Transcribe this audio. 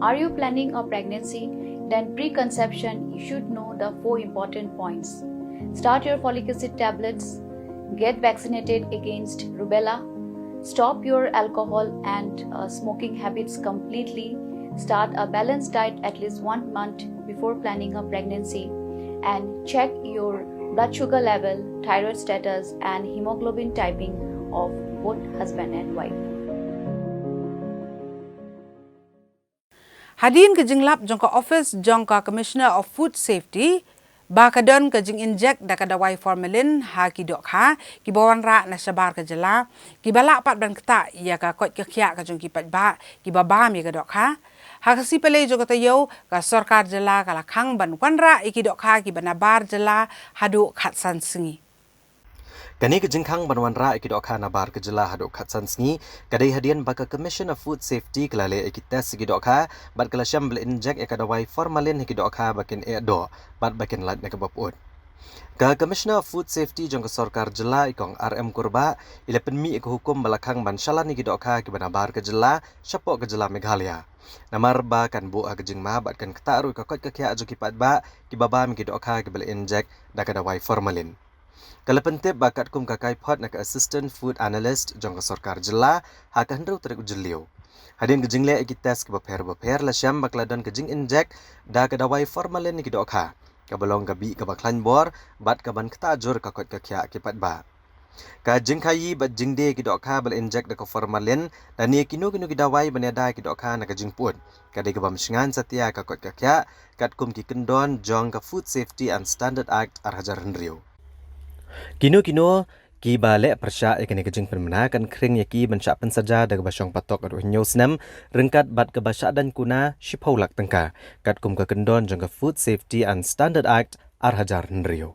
Are you planning a pregnancy? Then preconception, you should know the 4 important points. Start your folic acid tablets, get vaccinated against rubella, stop your alcohol and smoking habits completely, start a balanced diet at least 1 month before planning a pregnancy, and check your blood sugar level, thyroid status and hemoglobin typing of both husband and wife. Hadin ke jenglap jongka office jongka Commissioner of Food Safety bakadon ke jeng injek da kadawai Formalin ha ki dohkha ki wanrah na sabar ke jylla ki balak pat ban keta ya ka kot ke khia ka jong ki pat ba ki babam ya ke dohkha ha kasi pele jo kata yo ka sarkar jylla kala khang ban wanrah ki dohkha ki nabar jylla hadu khatsan singi. Kani ke jengkang banwan ra iki dohkha nabar ke jylla hadok khatsan sngi kadai hadian baka Commission of Food Safety kelale iki tes iki dohkha bat kala syam bel injek ekadawai Formalin iki dohkha bakin do bat bakin lat ne kebaput. Ka Commissioner of Food Safety jong ke sarkar jylla ikong RM kurba ila penmi ik hukum balakang ban syalan iki dohkha ki banabar ke jylla syapok ke jylla Meghalaya. Namar ba kan bu ke jeng ma bat kan ketaru ka kot ke kya jo ki pat ba ki babam ki dohkha ki bel injek da kadawai Formalin. Kalau pentip bakat kum kakai pot nak assistant food analyst jong ke sarkar jylla ha ka hendau tarik ujliu. Hadin ke jengle iki tes ke beper la syam bakladon ke jeng injek da kadawai Formalin iki dohkha. Ka belong ka bi ka baklan bor bat ka ban ketajur ka kot ka kya ki pat ba. Ka jeng khayi bat jeng de ki dohkha bel injek da ka Formalin dan ni kinu ki dawai baneda ki dohkha nak jeng put. Ka de ka bam singan setia ka kot ka kya kat kum ki kendon jong ka Food Safety and Standard Act arhajar hendriu. Kino ki balik persya ikani kejeng permena kan kering yaki bencak pensaja daga basyong patok aduh nyos nem rengkat bat ke basyak dan kuna shipaulak tengka kat kum ke kendon jangka Food Safety and Standard Act arhajar nrio.